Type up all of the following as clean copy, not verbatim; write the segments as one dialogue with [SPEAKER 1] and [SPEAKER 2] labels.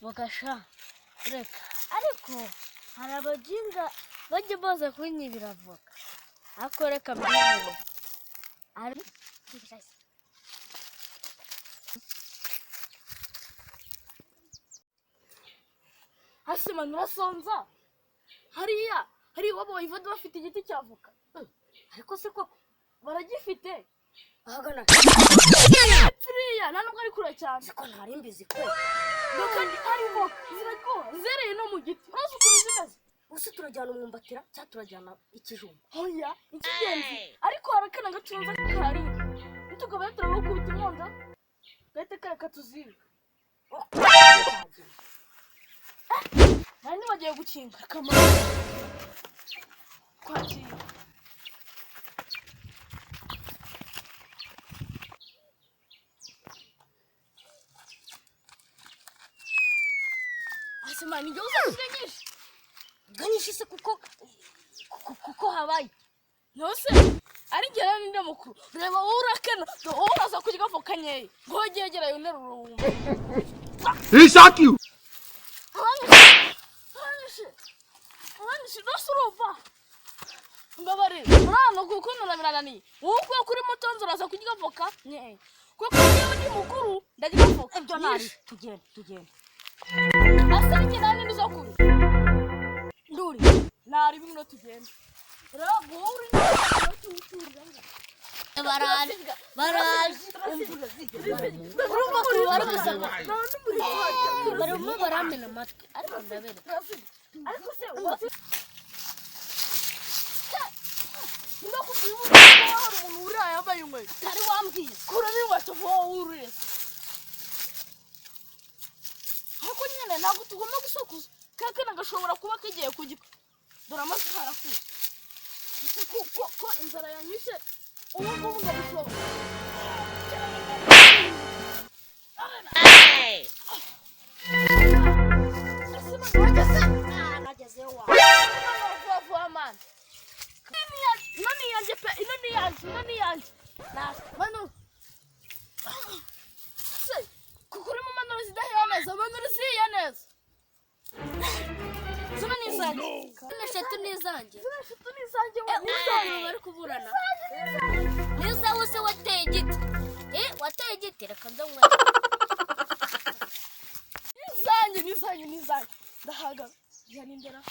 [SPEAKER 1] Bogasha reka ariko hari abajinga bajya baza kunyibira voka ako reka mbere ari Hasima nurasonza hari wabo ivodo bafite igiti cyavoka ariko se ko baragifite ahagana Priya nanubwo ari kure cyane siko ntari mbizi ko kandi arimo zirako zereye no mu giti urazi uko bizimaze usi turajyana umwumbatira cyangwa turajyana ikijumba hoya ikigenzi ariko harakana gacunza kari nitugaba turabukubita imponda gahita kareka tuzibe nani bagiye gukinga kamara kwakira Hasima ni uza kuganisha se kuko habaye nose ari ngera ninde mukuru reba urakena uraza kurya voka nyeye ngo yegera yone rurumba
[SPEAKER 2] He shot you.
[SPEAKER 1] Hanshi dosuruva mbabare urano gukunda biranani uko kuri motonzo uraza kurya voka nyeye kuko yewe ni mukuru ndagira voka ibyo nari tugende Asari kinani nizokuri nduri nari bimwe tugenda rabo uri n'uturanga baraje urumva ko baraza barumva baramena amatwi ariko ndabere ariko se ndakubwira hari umuntu uri yambaye inkweto tari wambwiye kura n'inkweto vo uri ariko nyine ntabwo tugomba gusakuza kaka nagashobora kuba kagiye kugika dore amasaha arakuze ko inzara yanyishe ubu ngubu ndabishobora nagezeho wa mani inoni yanjye manu se kukuri mu manuru zidahira neza manuru ziya neza zuma nizanjye eshatu nizanjye uzanjye bari kuburana niza wose wateye igiti reka ndanywa nizanjye ndahaga yanindera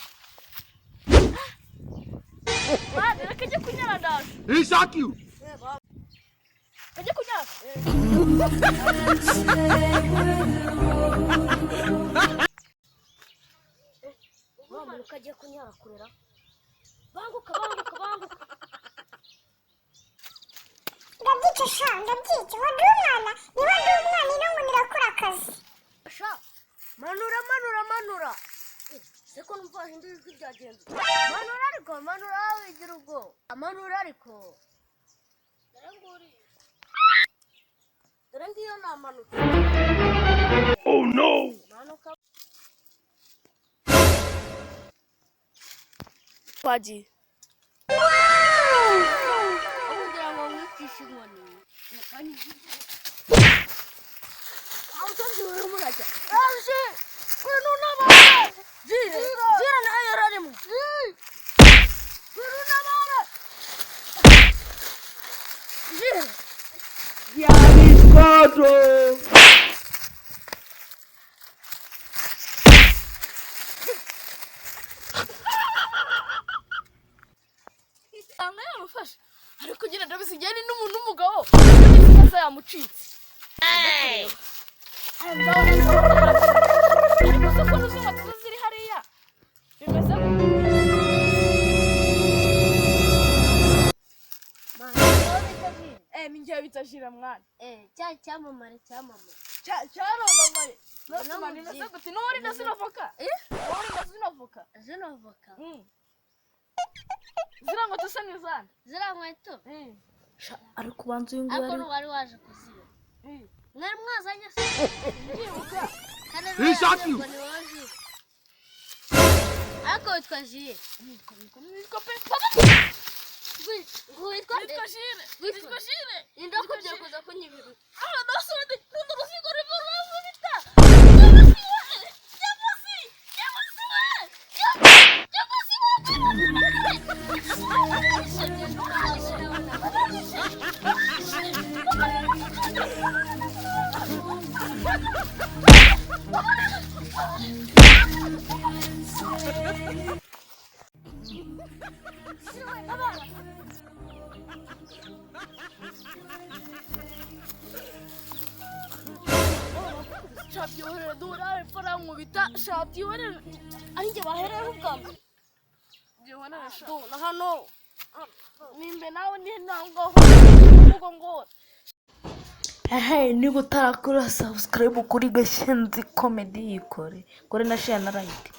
[SPEAKER 1] bana reka jye kunyara ndaje
[SPEAKER 2] He shot you.
[SPEAKER 1] kajye kunyara mama kajye kunyara kurera banguka
[SPEAKER 3] ndabyica wandi umwana niba nirakora akazi
[SPEAKER 1] sha manura seko numva hindi ijwi ryagenze manura wigira ubwo manura ariko dore ngiyo namanuka
[SPEAKER 2] Oh no.
[SPEAKER 1] manuka Paji kugira ngo wicishe inkoni aho tangiye murajya aje kwenu nabara zira na yararimo kwenu nabara
[SPEAKER 2] Yanisquadro.
[SPEAKER 1] amufasha ariko kugira ndabisigeni n'umuntu umugabo n'ikibazo yamucitse ariko se ko nuzuma tuziri hariya bimeze mingiye bitajira mwana
[SPEAKER 3] cyamamare
[SPEAKER 1] cyaromamaye none nase gute nori ndasinovoka zinovoka zirango tusa nizana
[SPEAKER 3] zirankweto
[SPEAKER 1] ariko banzu yungu
[SPEAKER 3] ariko wari waje kuziba
[SPEAKER 1] mwari mwazanye se ndibuka
[SPEAKER 2] He shot you.
[SPEAKER 1] ariko witwa Jire
[SPEAKER 4] Nitwa pe.
[SPEAKER 1] witwa
[SPEAKER 4] Jire.
[SPEAKER 1] Witwa
[SPEAKER 4] Jire.
[SPEAKER 1] inda kujya kuza kunyibiru
[SPEAKER 4] Ah, nasubide. Rundo rusigo rivura bita. Shati ore dura farang bita. Shati ore.
[SPEAKER 1] arinjye bahereyeho ubwa mbere
[SPEAKER 4] Jewana sha.
[SPEAKER 1] na hano nimbe nawe ni ntango uvuga ngo
[SPEAKER 5] niba utarakora subscribe kuri Gashenzi Comedy yikore kore na share na like